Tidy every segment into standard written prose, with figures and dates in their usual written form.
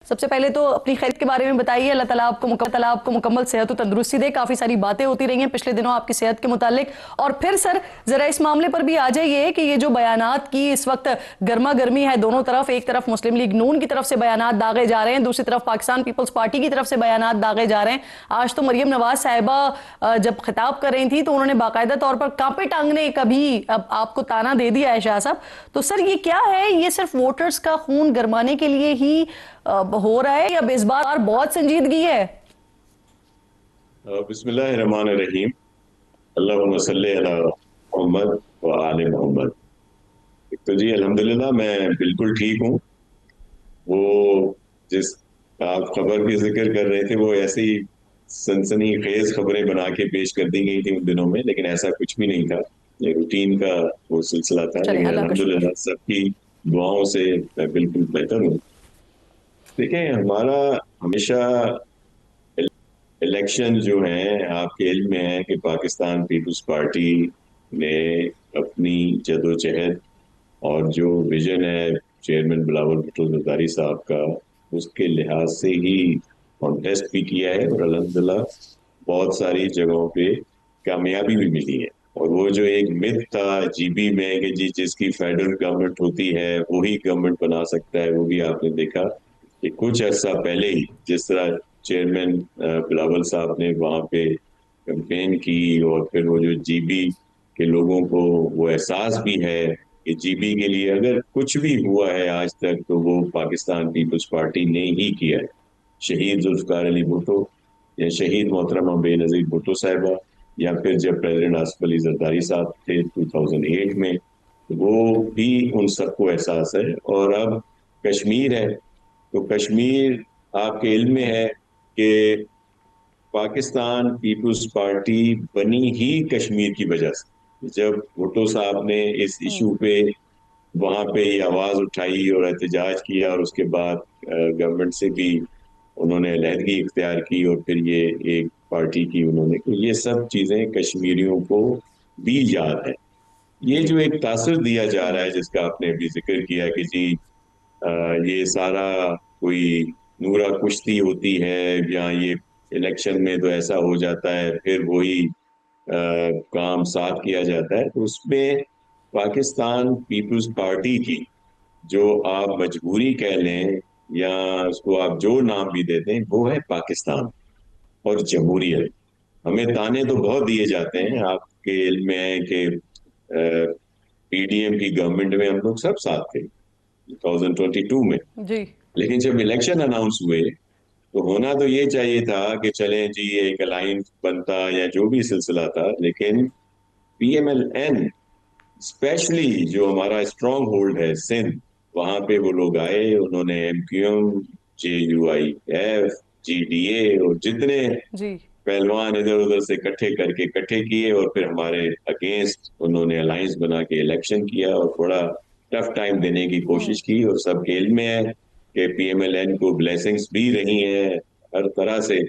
سب سے پہلے تو اپنی خیریت کے بارے میں بتائیے. اللہ تعالیٰ آپ کو مکمل صحت و تندرستی دے. کافی ساری باتیں ہوتی رہی ہیں پچھلے دنوں آپ کی صحت کے متعلق. اور پھر سر ذرا اس معاملے پر بھی آ جائیے کہ یہ جو بیانات کی اس وقت گرما گرمی ہے دونوں طرف, ایک طرف مسلم لیگ نون کی طرف سے بیانات داغے جا رہے ہیں, دوسری طرف پاکستان پیپلز پارٹی کی طرف سے بیانات داغے جا رہے ہیں. آج تو مریم نواز صاحبہ جب خطاب کر رہی تھی تو انہوں نے باقاعدہ طور پر کانپے ٹانگنے کا بھی اب آپ کو تانا دے دیا ہے شاہ صاحب. تو سر یہ کیا ہے, یہ صرف ووٹرز کا خون گرمانے کے لیے ہی ہو رہا ہے یا اس بار بہت سنجیدگی ہے؟ بسم اللہ الرحمن الرحیم. اللہم صلی علی محمد و آل محمد. تو جی الحمدللہ میں بالکل ٹھیک ہوں. وہ جس آپ خبر کی ذکر کر رہے تھے وہ ایسی سنسنی خیز خبریں بنا کے پیش کر دی گئی تھی ان دنوں میں, لیکن ایسا کچھ بھی نہیں تھا. یہ روٹین کا وہ سلسلہ تھا, چلیں لیکن اللہ کا شکر. الحمدللہ سب کی دعاؤں سے میں بالکل بہتر ہوں. دیکھیں ہمارا ہمیشہ الیکشن جو ہیں آپ کے علم میں ہے کہ پاکستان پیپلز پارٹی نے اپنی جدوجہد اور جو ویژن ہے چیئرمین بلاول بھٹو زرداری صاحب کا, اس کے لحاظ سے ہی کانٹیسٹ بھی کیا ہے اور الحمدللہ بہت ساری جگہوں پہ کامیابی بھی ملی ہے. اور وہ جو ایک مت تھا جی بی میں کہ جی جس کی فیڈرل گورنمنٹ ہوتی ہے وہی گورنمنٹ بنا سکتا ہے, وہ بھی آپ نے دیکھا کہ کچھ عرصہ پہلے ہی جس طرح چیئرمین بلاول صاحب نے وہاں پہ کیمپین کی اور پھر وہ جو جی بی کے لوگوں کو وہ احساس بھی ہے کہ جی بی کے لیے اگر کچھ بھی ہوا ہے آج تک تو وہ پاکستان پیپلز پارٹی نے ہی کیا ہے. شہید ذوالفقار علی بھٹو یا شہید محترمہ بے نظیر بھٹو صاحبہ, یا پھر جب پریزیڈنٹ آصف علی زرداری صاحب تھے 2008 میں, وہ بھی ان سب کو احساس ہے. اور اب کشمیر ہے تو کشمیر آپ کے علم میں ہے کہ پاکستان پیپلز پارٹی بنی ہی کشمیر کی وجہ سے. جب بھٹو صاحب نے اس ایشو پہ وہاں پہ آواز اٹھائی اور احتجاج کیا اور اس کے بعد گورنمنٹ سے بھی انہوں نے علیحدگی اختیار کی اور پھر یہ ایک پارٹی کی انہوں نے, تو یہ سب چیزیں کشمیریوں کو بھی یاد ہے. یہ جو ایک تاثر دیا جا رہا ہے جس کا آپ نے ابھی ذکر کیا کہ جی یہ سارا کوئی نورا کشتی ہوتی ہے یا یہ الیکشن میں تو ایسا ہو جاتا ہے پھر وہی کام ساتھ کیا جاتا ہے, تو اس میں پاکستان پیپلز پارٹی کی جو آپ مجبوری کہہ لیں یا اس کو آپ جو نام بھی دے دیں وہ ہے پاکستان اور جمہوریت. ہمیں تانے تو بہت دیے جاتے ہیں, آپ کے علم میں ہے کہ پی ڈی ایم کی گورنمنٹ میں ہم لوگ سب ساتھ تھے 2022 میں, جی لیکن جب الیکشن اناؤنس ہوئے تو ہونا تو یہ چاہیے تھا کہ چلیں جی ایک الائنس بنتا یا جو بھی سلسلہ تھا, لیکن P M L N specially جو ہمارا اسٹرانگ ہولڈ ہے سندھ, وہاں پہ وہ لوگ آئے, انہوں نے M Q M, J U I F, G D A اور جتنے جی پہلوان ادھر ادھر سے اکٹھے کیے اور پھر ہمارے اگینسٹ انہوں نے الائنس بنا کے الیکشن کیا اور بڑا ٹف ٹائم دینے کی کوشش کی. اور سب کے علم میں ہے کہ پی ایم ایل این کو بلیسنگز بھی رہی ہیں ہر طرح سے,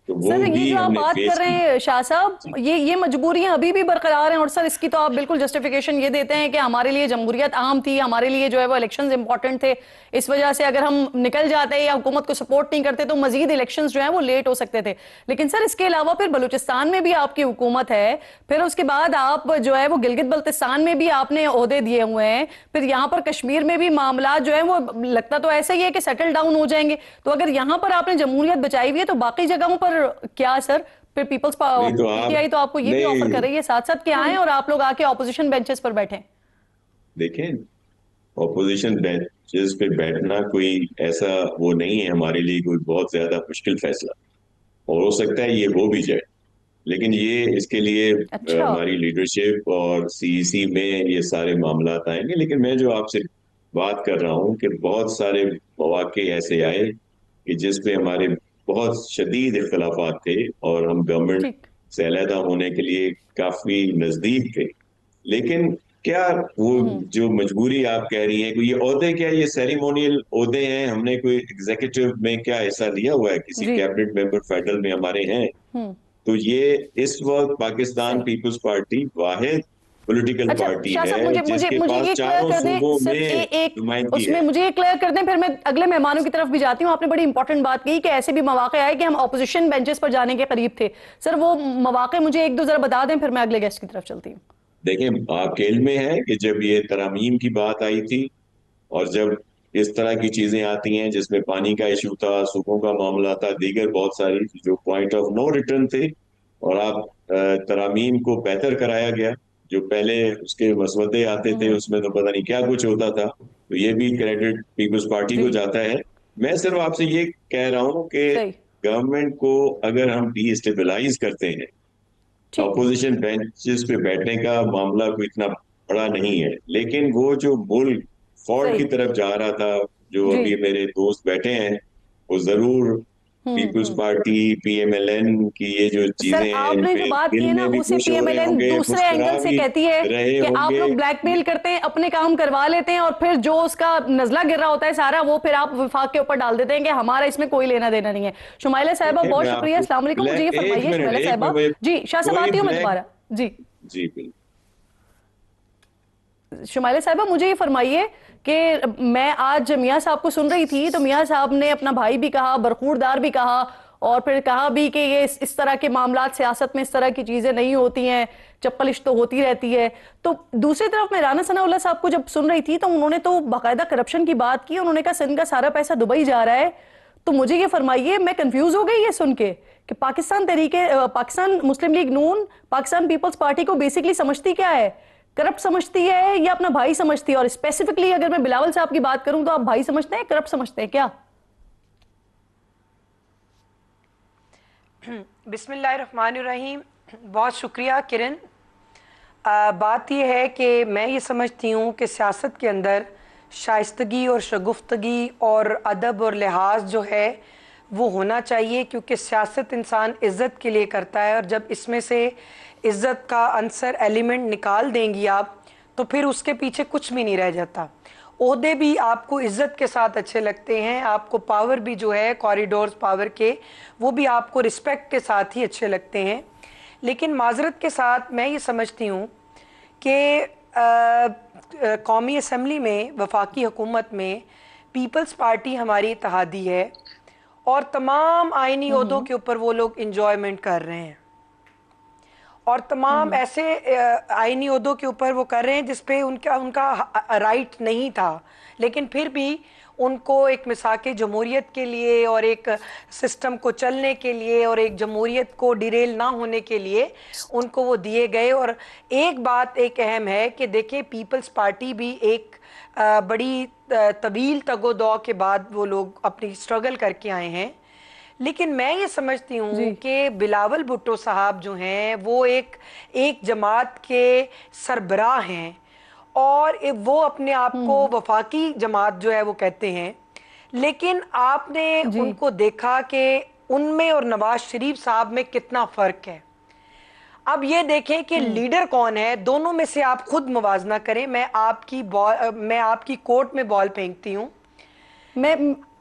تو وہ سر یہ بھی جو آپ ہم نے بات کر فیس رہے کی. ہیں شاہ صاحب, یہ مجبوریاں ابھی بھی برقرار ہیں, اور سر اس کی تو آپ بالکل جسٹیفیکیشن یہ دیتے ہیں کہ ہمارے لیے جمہوریت اہم تھی, ہمارے لیے جو ہے وہ الیکشنز امپورٹنٹ تھے, اس وجہ سے اگر ہم نکل جاتے یا حکومت کو سپورٹ نہیں کرتے تو مزید الیکشنز جو ہیں وہ لیٹ ہو سکتے تھے. لیکن سر اس کے علاوہ پھر بلوچستان میں بھی آپ کی حکومت ہے, پھر اس کے بعد آپ جو ہے وہ گلگت بلتستان میں بھی آپ نے عہدے دیے ہوئے ہیں, پھر یہاں پر کشمیر میں بھی معاملات جو ہیں وہ لگتا تو ایسا ہی ہے کہ سیٹل ڈاؤن ہو جائیں گے. تو اگر یہاں پر آپ نے جمہوریت بچائی ہوئی ہے تو باقی جگہوں پر کیا سر؟ پھر پیپلز نہیں تو پی ٹی آئی تو آپ کو یہ بھی آفر کر رہی ہے ساتھ ساتھ کہ آئیں اور آپ لوگ آ کے اپوزیشن بینچز پر بیٹھیں. دیکھیں اپوزیشن بینچز پہ بیٹھنا کوئی ایسا وہ نہیں ہے ہمارے لیے کوئی بہت زیادہ مشکل فیصلہ, اور ہو سکتا ہے یہ ہو بھی جائے, لیکن یہ اس کے لیے اچھا ہماری لیڈرشپ اور سی ای سی میں یہ سارے معاملات آئیں گے. لیکن میں جو آپ سے بات کر رہا ہوں کہ بہت سارے مواقع ایسے آئے کہ جس پہ ہمارے بہت شدید اختلافات تھے اور ہم گورنمنٹ ٹھیک. سے علیحدہ ہونے کے لیے کافی نزدیک تھے, لیکن کیا وہ جو مجبوری آپ کہہ رہی ہیں کہ یہ عہدے کیا یہ سیریمونیل عہدے ہیں, ہم نے کوئی ایگزیکٹو میں کیا حصہ لیا ہوا ہے کسی جی کیبنٹ ممبر فیڈرل میں ہمارے ہیں, تو یہ اس وقت پاکستان صحیح. پیپلز پارٹی واحد پولیٹیکل اچھا پارٹی شاہ صاحب ہے مجھے جس مجھے کے مجھے پاس یہ کلیئر چاروں کر دیں صوبوں صرف میں ایک نمائندگی اس ہے. میں مجھے یہ کلیئر کر دیں، پھر میں اگلے مہمانوں کی طرف بھی جاتی ہوں. آپ نے بڑی امپورٹنٹ بات کی کہ ایسے بھی مواقع آئے کہ ہم اپوزیشن بینچز پر جانے کے قریب تھے. سر وہ مواقع مجھے ایک دو ذرا بتا دیں، پھر میں اگلے گیسٹ کی طرف چلتی ہوں. دیکھیں آپ کے علم میں ہے کہ جب یہ ترامیم کی بات آئی تھی اور جب اس طرح کی چیزیں آتی ہیں جس میں پانی کا ایشو تھا، صوبوں کا معاملہ تھا، دیگر بہت ساری جو پوائنٹ آف نو ریٹرن تھے، اور آپ ترامیم کو بہتر کرایا گیا. جو پہلے اس کے مسودے آتے تھے اس میں تو پتہ نہیں کیا کچھ ہوتا تھا، تو یہ بھی کریڈٹ پیپلز پارٹی کو جی جاتا ہے. میں صرف آپ سے یہ کہہ رہا ہوں کہ صحیح. گورنمنٹ کو اگر ہم ڈی اسٹیبلائز کرتے ہیں، ٹھیک. اپوزیشن بینچز پہ بیٹھنے کا معاملہ کوئی اتنا بڑا نہیں ہے، لیکن وہ جو ملک فالٹ صحیح. کی طرف جا رہا تھا، جو جی. ابھی میرے دوست بیٹھے ہیں، وہ ضرور Peoples Party P M L N کی یہ جو سر چیزیں ہیں آپ ان نے پہ جو بات کی دل ہے نا، میں بھی اسے خوش پی ہو ایم رہے ایل ہوں این گے، دوسرے مسکرا اینگل سے بھی کہتی ہے رہے کہ ہوں آپ گے. لوگ بلیک میل کرتے ہیں، اپنے کام کروا لیتے ہیں، اور پھر جو اس کا نزلہ گر رہا ہوتا ہے سارا، وہ پھر آپ وفاق کے اوپر ڈال دیتے ہیں کہ ہمارا اس میں کوئی لینا دینا نہیں ہے. شمائلہ صاحبہ دیکھیں بہت میں آپ شکریہ، کو السلام علیکم. مجھے یہ ایک فرمائیے منٹ شمائلہ ایک صاحبہ. منٹ جی شاہ صاحب کوئی آتی ہوں میں بلیک دوبارہ. جی جی بالکل. شمائلہ صاحبہ مجھے یہ فرمائیے کہ میں آج میاں صاحب کو سن رہی تھی تو میاں صاحب نے اپنا بھائی بھی کہا، برخوردار بھی کہا، اور پھر کہا بھی کہ یہ اس طرح کے معاملات سیاست میں اس طرح کی چیزیں نہیں ہوتی ہیں، چپقلش تو ہوتی رہتی ہے. تو دوسری طرف میں رانا ثناء اللہ صاحب کو جب سن رہی تھی تو انہوں نے تو باقاعدہ کرپشن کی بات کی. انہوں نے کہا سندھ کا سارا پیسہ دبئی جا رہا ہے. تو مجھے یہ فرمائیے، میں کنفیوز ہو گئی یہ سن کے کہ پاکستان مسلم لیگ نون پاکستان پیپلز پارٹی کو بیسکلی سمجھتی کیا ہے؟ کرپٹ سمجھتی ہے یا اپنا بھائی سمجھتی ہے؟ اور اسپیسیفکلی اگر میں بلاول صاحب کی بات کروں تو آپ بھائی سمجھتے ہیں، کرپٹ سمجھتے ہیں کیا؟ بسم اللہ الرحمن الرحیم. بہت شکریہ کرن. بات یہ ہے کہ میں یہ سمجھتی ہوں کہ سیاست کے اندر شائستگی اور شگفتگی اور ادب اور لحاظ جو ہے وہ ہونا چاہیے، کیونکہ سیاست انسان عزت کے لیے کرتا ہے، اور جب اس میں سے عزت کا عنصر ایلیمنٹ نکال دیں گی آپ تو پھر اس کے پیچھے کچھ بھی نہیں رہ جاتا. عہدے بھی آپ کو عزت کے ساتھ اچھے لگتے ہیں، آپ کو پاور بھی جو ہے کوریڈورز پاور کے وہ بھی آپ کو رسپیکٹ کے ساتھ ہی اچھے لگتے ہیں. لیکن معذرت کے ساتھ میں یہ سمجھتی ہوں کہ قومی اسمبلی میں، وفاقی حکومت میں پیپلز پارٹی ہماری اتحادی ہے، اور تمام آئینی عہدوں کے اوپر وہ لوگ انجوائمنٹ کر رہے ہیں، اور تمام ایسے آئینی عہدوں کے اوپر وہ کر رہے ہیں جس پہ ان کا رائٹ نہیں تھا، لیکن پھر بھی ان کو ایک مساق جمہوریت کے لیے اور ایک سسٹم کو چلنے کے لیے اور ایک جمہوریت کو ڈیریل نہ ہونے کے لیے ان کو وہ دیے گئے. اور ایک بات ایک اہم ہے کہ دیکھیں پیپلز پارٹی بھی ایک بڑی طویل تگ و دو کے بعد وہ لوگ اپنی سٹرگل کر کے آئے ہیں. لیکن میں یہ سمجھتی ہوں کہ بلاول بھٹو صاحب جو ہیں وہ ایک جماعت کے سربراہ ہیں، اور وہ اپنے آپ کو وفاقی جماعت جو ہے وہ کہتے ہیں، لیکن آپ نے ان کو دیکھا کہ ان میں اور نواز شریف صاحب میں کتنا فرق ہے. اب یہ دیکھیں کہ لیڈر کون ہے، دونوں میں سے آپ خود موازنہ کریں. میں آپ کی کورٹ میں بال پھینکتی ہوں.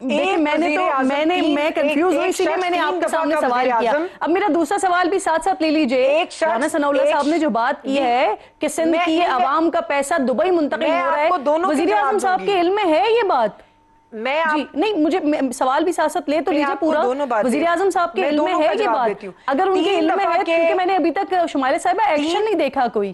دیکھیں میں کنفیوز ہوں، اسی لیے میں نے آپ کے سامنے سوال کیا. اب میرا دوسرا سوال بھی ساتھ ساتھ لے لیجئے. رانا ثناء اللہ صاحب نے جو بات کی ہے کہ سندھ کی عوام کا پیسہ دبئی منتقل ہو رہا ہے، وزیر اعظم صاحب کے علم میں ہے یہ بات؟ جی نہیں، مجھے سوال بھی ساتھ ساتھ لے تو لیجئے پورا. وزیر اعظم صاحب کے علم میں ہے یہ بات؟ اگر ان کے علم میں ہے، کیونکہ میں نے ابھی تک شمائلہ صاحبہ ایکشن نہیں دیکھا کوئی.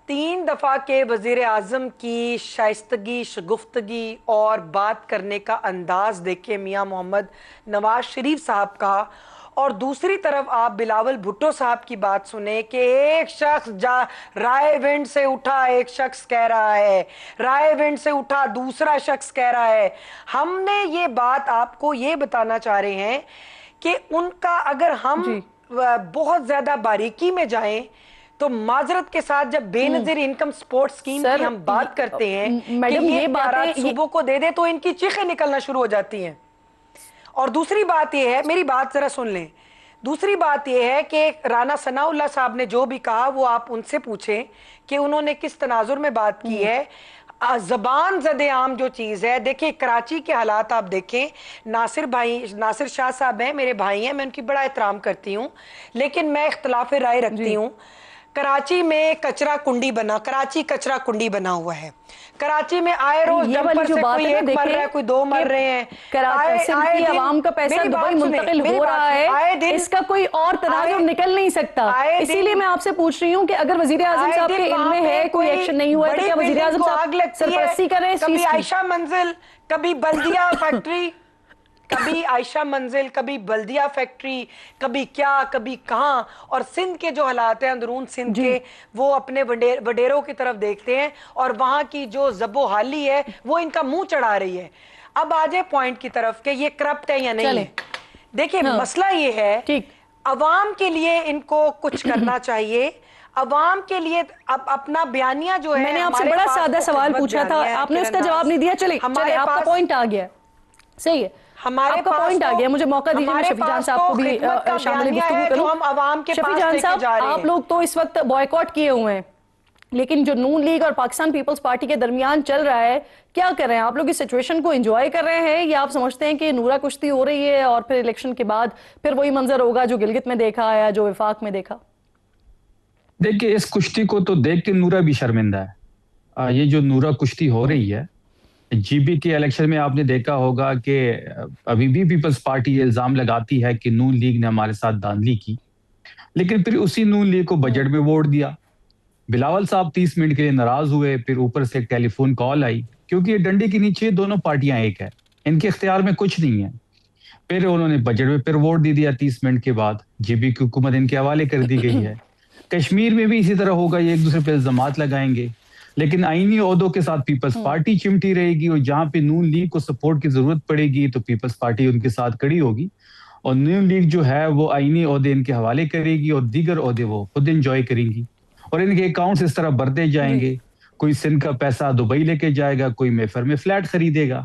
3 دفعہ کے وزیر اعظم کی شائستگی، شگفتگی اور بات کرنے کا انداز دیکھیں میاں محمد نواز شریف صاحب کا، اور دوسری طرف آپ بلاول بھٹو صاحب کی بات سنیں کہ ایک شخص رائے ونڈ سے اٹھا ایک شخص کہہ رہا ہے، رائے ونڈ سے اٹھا دوسرا شخص کہہ رہا ہے. ہم نے یہ بات آپ کو یہ بتانا چاہ رہے ہیں کہ ان کا اگر ہم بہت زیادہ باریکی میں جائیں تو معذرت کے ساتھ جب بے نظیر انکم سپورٹ سکیم کی ہم بات کرتے ہیں کہ یہ اختیارات صوبوں کو دے دے تو ان کی چیخیں نکلنا شروع ہو جاتی ہیں. اور دوسری بات یہ ہے، میری بات ذرا سن لیں، دوسری بات یہ ہے کہ رانا ثناء اللہ صاحب نے جو بھی کہا وہ آپ ان سے پوچھیں کہ انہوں نے کس تناظر میں بات کی ہے. زبان زد عام جو چیز ہے. دیکھیں کراچی کے حالات آپ دیکھیں, ناصر شاہ صاحب ہیں, میرے بھائی ہیں, میں ان کی بڑا احترام کرتی ہوں, لیکن میں اختلاف رائے رکھتی ہوں. کراچی میں کچرا کنڈی بنا ہوا ہے. کراچی میں آئے روز ڈمپر سے کوئی ایک مر رہا ہے, کوئی دو مر رہے ہیں. سندھ کی عوام کا پیسہ دبئی منتقل ہو رہا ہے, اس کا کوئی اور تناظر نکل نہیں سکتا. اسی لیے میں آپ سے پوچھ رہی ہوں کہ اگر وزیر اعظم صاحب کے علم میں ہے کوئی ایکشن نہیں ہوا ہے تو کیا وزیر اعظم صاحب سرپرستی کر رہے ہیں اس چیز کبھی کی؟ عائشہ منزل, کبھی بلدیہ فیکٹری, کبھی عائشہ منزل, کبھی بلدیہ فیکٹری, کبھی کیا, کبھی کہاں. اور سندھ کے جو حالات ہیں اندرون سندھ کے, وہ اپنے وڈیروں کی طرف دیکھتے ہیں اور وہاں کی جو زب و حالی ہے وہ ان کا منہ چڑھا رہی ہے. اب آ جائے پوائنٹ کی طرف کہ یہ کرپٹ ہے یا نہیں ہے. دیکھیں مسئلہ یہ ہے, عوام کے لیے ان کو کچھ کرنا چاہیے. عوام کے لیے اب اپنا بیانیہ جو ہے, میں نے آپ سے بڑا سادہ سوال پوچھا تھا, آپ نے اس کا جواب نہیں دیا. چلے آپ کا پوائنٹ آ گیا, صحیح ہے, آپ کا پوائنٹ آ گیا. مجھے موقع دیجیے میں شفیع جان صاحب کو بھی شامل گفتگو کروں. شفیع جان صاحب, آپ لوگ تو اس وقت بوائیکاٹ کیے ہوئے ہیں, لیکن جو نون لیگ اور پاکستان پیپلز پارٹی کے درمیان چل رہا ہے, کیا کر رہے ہیں آپ لوگ؟ اس سچویشن کو انجوائے کر رہے ہیں یا آپ سمجھتے ہیں کہ نورہ کشتی ہو رہی ہے اور پھر الیکشن کے بعد پھر وہی منظر ہوگا جو گلگت میں دیکھا یا جو وفاق میں دیکھا؟ دیکھیں اس کشتی کو تو دیکھ کے نورہ بھی شرمندہ ہے. یہ جو نورہ کشتی ہو رہی ہے, جی بی کے الیکشن میں آپ نے دیکھا ہوگا کہ ابھی بھی پیپلز پارٹی الزام لگاتی ہے کہ نون لیگ نے ہمارے ساتھ دھاندلی کی, لیکن پھر اسی نون لیگ کو بجٹ میں ووٹ دیا. بلاول صاحب 30 منٹ کے لیے ناراض ہوئے, پھر اوپر سے ایک ٹیلی فون کال آئی, کیونکہ یہ ڈنڈے کے نیچے دونوں پارٹیاں ایک ہے, ان کے اختیار میں کچھ نہیں ہے. پھر انہوں نے بجٹ میں پھر ووٹ دے دیا 30 منٹ کے بعد, جی بی کی حکومت ان کے حوالے کر دی گئی ہے. کشمیر میں بھی اسی طرح ہوگا, یہ ایک دوسرے پہ الزامات لگائیں گے, لیکن آئینی عہدوں کے ساتھ پیپلز پارٹی چمٹی رہے گی, اور جہاں پہ نون لیگ کو سپورٹ کی ضرورت پڑے گی تو پیپلز پارٹی ان کے ساتھ کھڑی ہوگی, اور نون لیگ جو ہے وہ آئینی عہدے ان کے حوالے کرے گی اور دیگر عہدے وہ خود انجوائے کریں گی, اور ان کے اکاؤنٹس اس طرح بڑھتے جائیں گے. کوئی سندھ کا پیسہ دبئی لے کے جائے گا, کوئی میفر میں فلیٹ خریدے گا.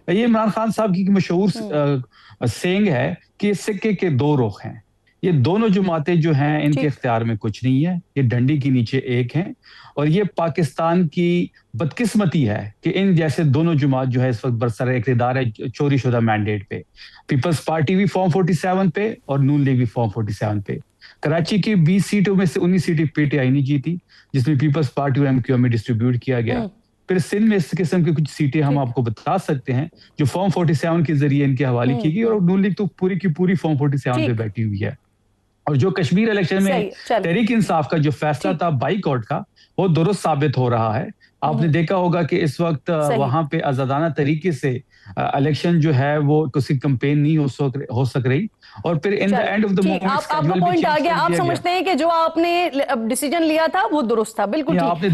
یہ عمران خان صاحب کی مشہور سینگ ہے کہ سکے کے دو رخ ہیں. یہ دونوں جماعتیں جو ہیں ان کے اختیار میں کچھ نہیں ہے, یہ ڈنڈی کے نیچے ایک ہیں, اور یہ پاکستان کی بدقسمتی ہے کہ ان جیسے دونوں جماعت جو ہے اس وقت برسر اقتدار ہے چوری شدہ مینڈیٹ پہ. پیپلز پارٹی بھی فارم 47 پہ اور نون لیگ بھی فارم 47 پہ. کراچی کی 20 سیٹوں میں سے 19 سیٹیں پی ٹی آئی نہیں جیتی, جس میں پیپلز پارٹی اور ایم کیو ایم میں ڈسٹریبیوٹ کیا گیا. پھر سندھ میں اس قسم کی کچھ سیٹیں ہم آپ کو بتا سکتے ہیں جو فارم 47 کے ذریعے ان کے حوالے کی گئی, اور نون لیگ تو پوری کی پوری فارم 47 پہ بیٹھی ہوئی ہے. اور جو کشمیر الیکشن میں تحریک انصاف کا جو فیصلہ تھا بائی کاٹ کا, وہ درست ثابت ہو رہا ہے. آپ نے دیکھا ہوگا کہ اس وقت وہاں پہ آزادانہ طریقے سے الیکشن جو ہے وہ کسی کمپین نہیں ہو سک رہی, اور پھر in the end of the moment آپ کا پوائنٹ آ گیا. آپ سمجھتے ہیں کہ جو آپ نے ڈیسیجن لیا تھا وہ درست تھا؟ بالکل ٹھیک.